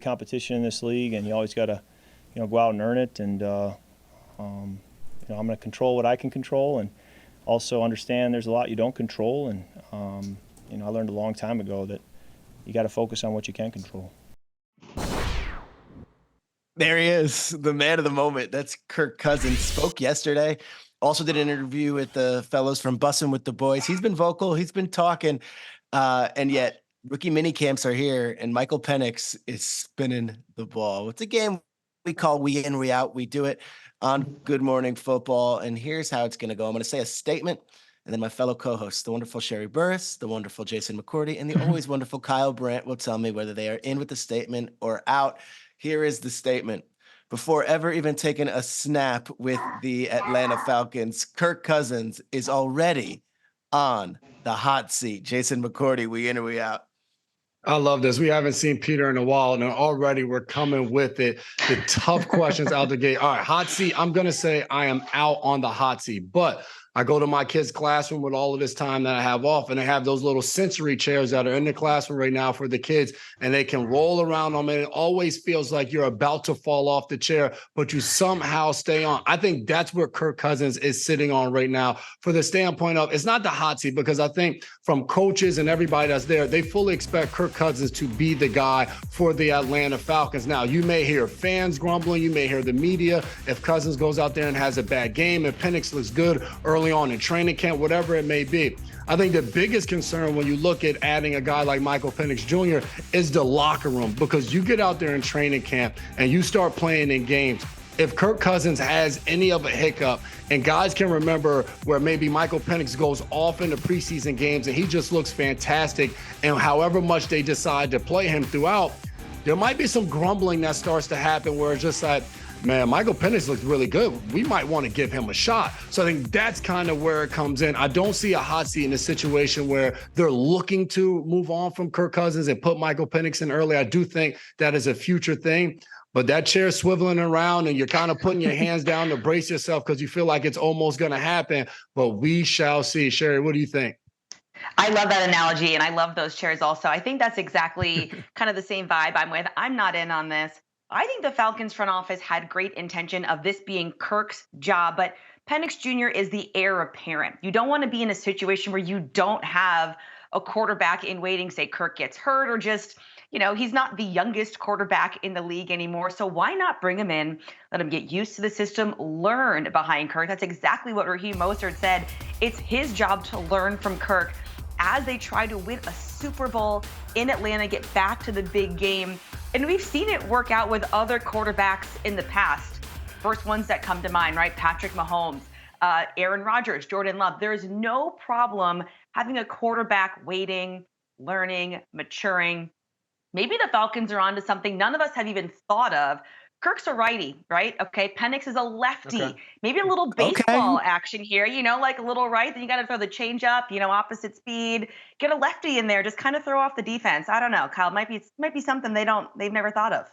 competition in this league, and you always got to, go out and earn it. And I'm going to control what I can control, and also understand there's a lot you don't control. And I learned a long time ago that you got to focus on what you can control. There he is, the man of the moment. That's Kirk Cousins. Spoke yesterday. Also did an interview with the fellows from Bussin' with the Boys. He's been vocal. He's been talking. And yet rookie mini camps are here, and Michael Penix is spinning the ball. It's a game we call we in, we out. We do it on Good Morning Football. And here's how it's going to go. I'm going to say a statement, and then my fellow co-hosts, the wonderful Sherry Burris, the wonderful Jason McCourty, and the always wonderful Kyle Brandt will tell me whether they are in with the statement or out. Here is the statement. Before ever even taking a snap with the Atlanta Falcons, Kirk Cousins is already on the hot seat. Jason McCourty, we in or we out? I love this. We haven't seen Peter in a while, and already we're coming with it. The tough questions out the gate. All right, hot seat. I'm going to say I am out on the hot seat, but I go to my kids' classroom with all of this time that I have off, and I have those little sensory chairs that are in the classroom right now for the kids, and they can roll around on it. It always feels like you're about to fall off the chair, but you somehow stay on. I think that's where Kirk Cousins is sitting on right now for the standpoint of it's not the hot seat, because I think from coaches and everybody that's there, they fully expect Kirk Cousins to be the guy for the Atlanta Falcons. Now, you may hear fans grumbling, you may hear the media if Cousins goes out there and has a bad game, if Penix looks good early on in training camp, whatever it may be. I think the biggest concern when you look at adding a guy like Michael Penix Jr. is the locker room, because you get out there in training camp and you start playing in games. If Kirk Cousins has any of a hiccup, and guys can remember where maybe Michael Penix goes off in the preseason games and he just looks fantastic, and however much they decide to play him throughout, there might be some grumbling that starts to happen where it's just like, man, Michael Penix looks really good. We might want to give him a shot. So I think that's kind of where it comes in. I don't see a hot seat in a situation where they're looking to move on from Kirk Cousins and put Michael Penix in early. I do think that is a future thing. But that chair swiveling around and you're kind of putting your hands down to brace yourself because you feel like it's almost going to happen. But we shall see. Sherry, what do you think? I love that analogy, and I love those chairs also. I think that's exactly kind of the same vibe I'm with. I'm not in on this. I think the Falcons front office had great intention of this being Kirk's job, but Penix Jr. is the heir apparent. You don't want to be in a situation where you don't have a quarterback in waiting, say Kirk gets hurt, or just, he's not the youngest quarterback in the league anymore. So why not bring him in, let him get used to the system, learn behind Kirk? That's exactly what Raheem Mostert said. It's his job to learn from Kirk as they try to win a Super Bowl in Atlanta, get back to the big game. And we've seen it work out with other quarterbacks in the past. First ones that come to mind, right? Patrick Mahomes, Aaron Rodgers, Jordan Love. There is no problem having a quarterback waiting, learning, maturing. Maybe the Falcons are onto something none of us have even thought of. Kirk's a righty, right? Okay, Penix is a lefty. Okay. Maybe a little baseball action here, like a little right. Then you got to throw the change up, opposite speed. Get a lefty in there, just kind of throw off the defense. I don't know, Kyle. Might be something they've never thought of.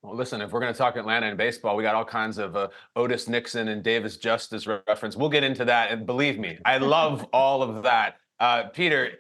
Well, listen, if we're going to talk Atlanta and baseball, we got all kinds of Otis Nixon and Davis Justice reference. We'll get into that, and believe me, I love all of that. Peter,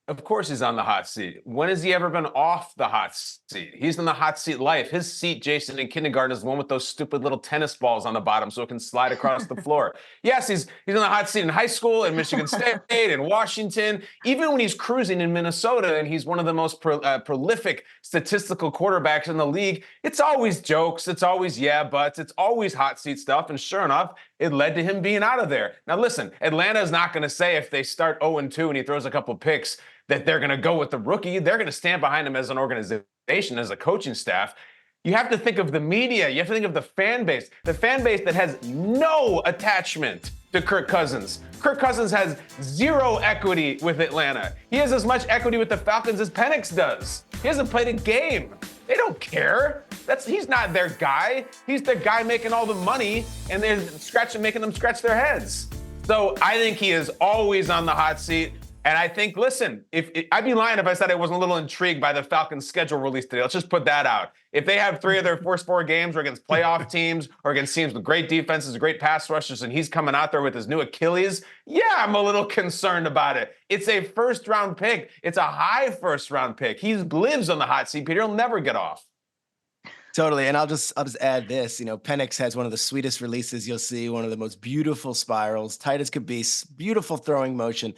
of course he's on the hot seat. When has he ever been off the hot seat? He's in the hot seat life. His seat, Jason, in kindergarten is the one with those stupid little tennis balls on the bottom so it can slide across the floor. Yes, he's in the hot seat in high school, in Michigan State, in Washington. Even when he's cruising in Minnesota and he's one of the most prolific statistical quarterbacks in the league, it's always jokes. It's always yeah buts. It's always hot seat stuff. And sure enough, it led to him being out of there. Now, listen, Atlanta is not going to say if they start 0-2 and he throws a couple picks that they're going to go with the rookie. They're going to stand behind him as an organization, as a coaching staff. You have to think of the media. You have to think of the fan base that has no attachment to Kirk Cousins. Kirk Cousins has zero equity with Atlanta. He has as much equity with the Falcons as Penix does. He hasn't played a game. They don't care. He's not their guy. He's the guy making all the money, and they're making them scratch their heads. So I think he is always on the hot seat. And I think, listen, I'd be lying if I said I wasn't a little intrigued by the Falcons' schedule release today. Let's just put that out. If they have 3 of their first 4 games or against playoff teams or against teams with great defenses, great pass rushers, and he's coming out there with his new Achilles, yeah, I'm a little concerned about it. It's a first-round pick. It's a high first-round pick. He lives on the hot seat, Peter. He'll never get off. Totally. And I'll just add this, Penix has one of the sweetest releases you'll see, one of the most beautiful spirals, tight as could be, beautiful throwing motion.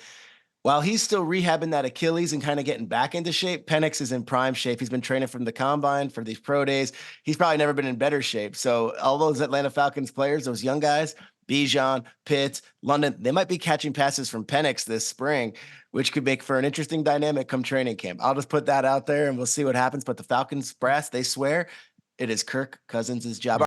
While he's still rehabbing that Achilles and kind of getting back into shape, Penix is in prime shape. He's been training from the combine for these pro days. He's probably never been in better shape. So all those Atlanta Falcons players, those young guys, Bijan, Pitts, London, they might be catching passes from Penix this spring, which could make for an interesting dynamic come training camp. I'll just put that out there and we'll see what happens. But the Falcons brass, they swear it is Kirk Cousins' job.